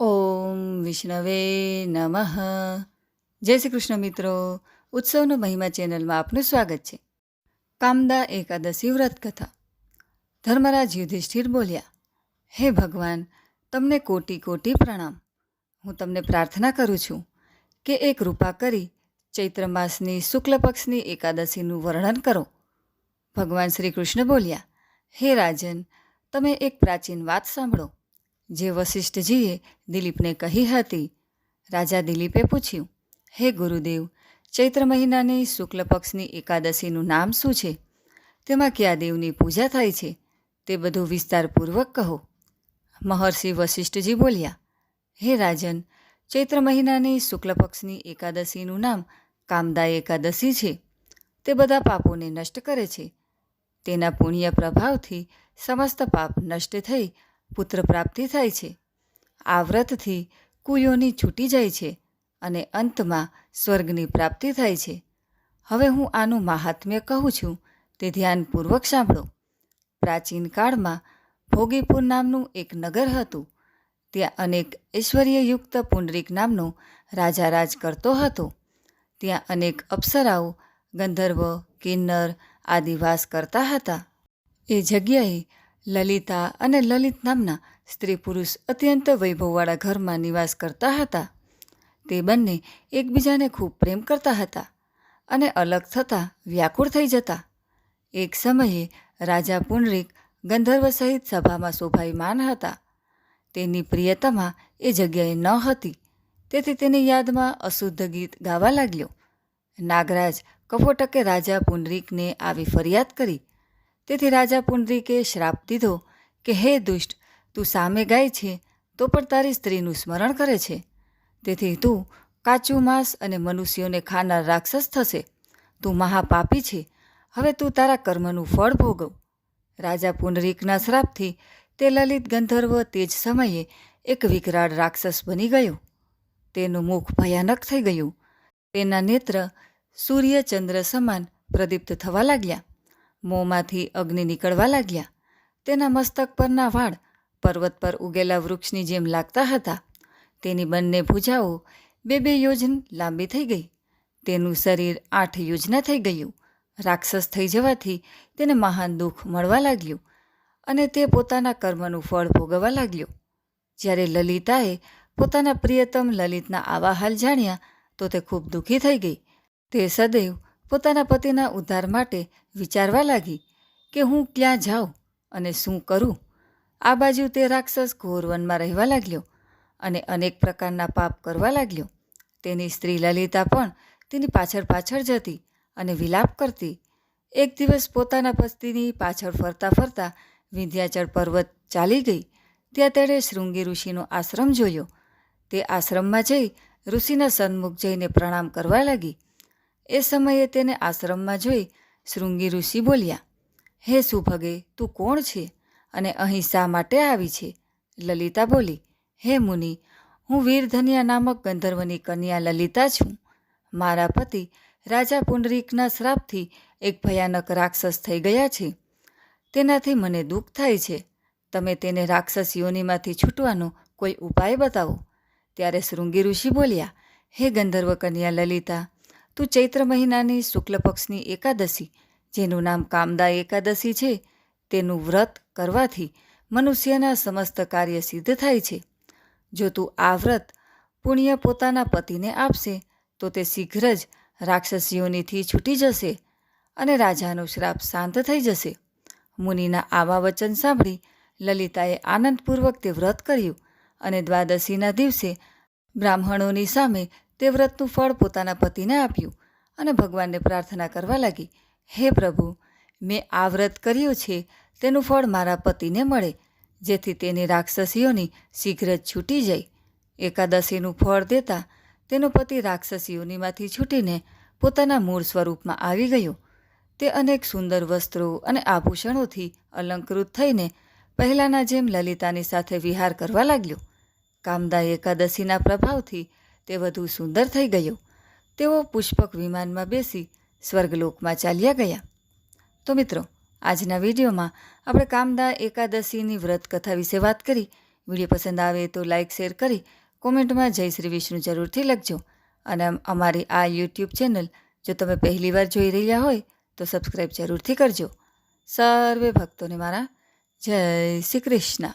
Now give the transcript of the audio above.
ઓમ વિષ્ણવે નમઃ. જય શ્રી કૃષ્ણ મિત્રો. ઉત્સવનો મહિમા ચેનલમાં આપનું સ્વાગત છે. કામદા એકાદશી વ્રત કથા. ધર્મરાજ યુધિષ્ઠિર બોલ્યા, હે ભગવાન, તમને કોટી કોટી પ્રણામ. હું તમને પ્રાર્થના કરું છું કે એક કૃપા કરી ચૈત્ર માસની શુક્લ પક્ષની એકાદશીનું વર્ણન કરો. ભગવાન શ્રી કૃષ્ણ બોલ્યા, હે રાજન, તમે એક પ્રાચીન વાત સાંભળો, જે વશિષ્ઠજીએ દિલીપને કહી હતી. રાજા દિલીપે પૂછ્યું, હે ગુરુદેવ, ચૈત્ર મહિનાની શુક્લ પક્ષની એકાદશીનું નામ શું છે? તેમાં કયા દેવની પૂજા થાય છે? તે બધું વિસ્તારપૂર્વક કહો. મહર્ષિ વશિષ્ઠજી બોલ્યા, હે રાજન, ચૈત્ર મહિનાની શુક્લ પક્ષની એકાદશીનું નામ કામદા એકાદશી છે. તે બધા પાપોને નષ્ટ કરે છે. તેના પુણ્ય પ્રભાવથી સમસ્ત પાપ નષ્ટ થઈ પુત્ર પ્રાપ્તિ થાય છે. આ વ્રતથી કુયોની છૂટી જાય છે અને અંતમાં સ્વર્ગની પ્રાપ્તિ થાય છે. હવે હું આનું મહાત્મ્ય કહું છું, તે ધ્યાનપૂર્વક સાંભળો. પ્રાચીન કાળમાં ભોગીપુર નામનું એક નગર હતું. ત્યાં અનેક ઐશ્વર્યયુક્ત પુંડરીક નામનો રાજા રાજ કરતો હતો. ત્યાં અનેક અપ્સરાઓ, ગંધર્વ, કિન્નર આદિ વાસ કરતા હતા. એ જગ્યાએ લલિતા અને લલિત નામના સ્ત્રી પુરુષ અત્યંત વૈભવવાળા ઘરમાં નિવાસ કરતા હતા. તે બંને એકબીજાને ખૂબ પ્રેમ કરતા હતા અને અલગ થતાં વ્યાકુળ થઈ જતા. એક સમયે રાજા પુંડરીક ગંધર્વ સહિત સભામાં શોભાયમાન હતા. તેની પ્રિયતમા એ જગ્યાએ ન હતી, તેથી તેની યાદમાં અશુદ્ધ ગીત ગાવા લાગ્યો. નાગરાજ કપોટકે રાજા પુંડરીકને આવી ફરિયાદ કરી. તેથી રાજા પુંડરીકે શ્રાપ દીધો કે હે દુષ્ટ, તું સામે ગાય છે તો પણ તારી સ્ત્રીનું સ્મરણ કરે છે. તેથી તું કાચું માંસ અને મનુષ્યોને ખાનાર રાક્ષસ થશે. તું મહાપાપી છે. હવે તું તારા કર્મનું ફળ ભોગવ. રાજા પુંડરીકના શ્રાપથી તે લલિત ગંધર્વ તે જ સમયે એક વિકરાળ રાક્ષસ બની ગયો. તેનું મુખ ભયાનક થઈ ગયું. તેના નેત્ર સૂર્ય ચંદ્ર સમાન પ્રદીપ્ત થવા લાગ્યા. મોંમાંથી અગ્નિ નીકળવા લાગ્યા. તેના મસ્તક પરના વાળ પર્વત પર ઉગેલા વૃક્ષની જેમ લાગતા હતા. તેની બંને ભુજાઓ 2-2 યોજન લાંબી થઈ ગઈ. તેનું શરીર 8 યોજના થઈ ગયું. રાક્ષસ થઈ જવાથી તેને મહાન દુઃખ મળવા લાગ્યું અને તે પોતાના કર્મનું ફળ ભોગવવા લાગ્યો. જ્યારે લલિતાએ પોતાના પ્રિયતમ લલિતના આવા હાલ જાણ્યા તો તે ખૂબ દુઃખી થઈ ગઈ. તે સદૈવ પોતાના પતિના ઉદ્ધાર માટે વિચારવા લાગી કે હું ક્યાં જાઉં અને શું કરું. આ બાજુ તે રાક્ષસ ઘોર વનમાં રહેવા લાગ્યો અને અનેક પ્રકારના પાપ કરવા લાગ્યો. તેની સ્ત્રી લલિતા પણ તેની પાછળ પાછળ જતી અને વિલાપ કરતી. એક દિવસ પોતાના પતિની પાછળ ફરતા ફરતા વિંધ્યાચળ પર્વત ચાલી ગઈ. ત્યાં તેણે શૃંગી ઋષિનો આશ્રમ જોયો. તે આશ્રમમાં જઈ ઋષિના સન્મુખ જઈને પ્રણામ કરવા લાગી. એ સમયે તેને આશ્રમમાં જોઈ શૃંગી ઋષિ બોલ્યા, હે સુભગે, તું કોણ છે અને અહીં શા માટે આવી છે? લલિતા બોલી, હે મુનિ, હું વીરધન્યા નામક ગંધર્વની કન્યા લલિતા છું. મારા પતિ રાજા પુંડરીકના શ્રાપથી એક ભયાનક રાક્ષસ થઈ ગયા છે. તેનાથી મને દુઃખ થાય છે. તમે તેને રાક્ષસ યોનિમાંથી છૂટવાનો કોઈ ઉપાય બતાવો. ત્યારે શૃંગી ઋષિ બોલ્યા, હે ગંધર્વ કન્યા લલિતા, તું ચૈત્ર મહિનાની શુક્લ પક્ષની એકાદશી, જેનું નામ કામદા એકાદશી છે, તેનું વ્રત કરવાથી મનુષ્યના સમસ્ત કાર્ય સિદ્ધ થાય છે. જો તું આ વ્રત પુણ્ય પોતાના પતિને આપશે તો તે શીઘ્ર જ રાક્ષસ યોનિથી છૂટી જશે અને રાજાનો શ્રાપ શાંત થઈ જશે. મુનિના આવા વચન સાંભળી લલિતાએ આનંદપૂર્વક તે વ્રત કર્યું અને દ્વાદશીના દિવસે બ્રાહ્મણોની સામે તે વ્રતનું ફળ પોતાના પતિને આપ્યું અને ભગવાનને પ્રાર્થના કરવા લાગી, હે પ્રભુ, મેં આ વ્રત કર્યું છે તેનું ફળ મારા પતિને મળે, જેથી તેની રાક્ષસીઓની શીઘ્ર જ છૂટી જાય. એકાદશીનું ફળ દેતા તેનો પતિ રાક્ષસીઓનીમાંથી છૂટીને પોતાના મૂળ સ્વરૂપમાં આવી ગયો. તે અનેક સુંદર વસ્ત્રો અને આભૂષણોથી અલંકૃત થઈને પહેલાંના જેમ લલિતાની સાથે વિહાર કરવા લાગ્યો. કામદા એકાદશીના પ્રભાવથી તે વધુ સુંદર થઈ ગયો. તેઓ પુષ્પક વિમાનમાં બેસી સ્વર્ગલોકમાં ચાલ્યા ગયા. તો મિત્રો, આજના વિડીયોમાં આપણે કામદા એકાદશીની વ્રત કથા વિશે વાત કરી વિડીયો પસંદ આવે તો લાઇક શેર કરી કોમેન્ટમાં જય શ્રી વિષ્ણુ જરૂરથી લખજો. અને અમારી આ યુટ્યુબ ચેનલ જો તમે પહેલીવાર જોઈ રહ્યા હોય તો સબસ્ક્રાઈબ જરૂરથી કરજો. સર્વે ભક્તોને મારા જય શ્રી કૃષ્ણ.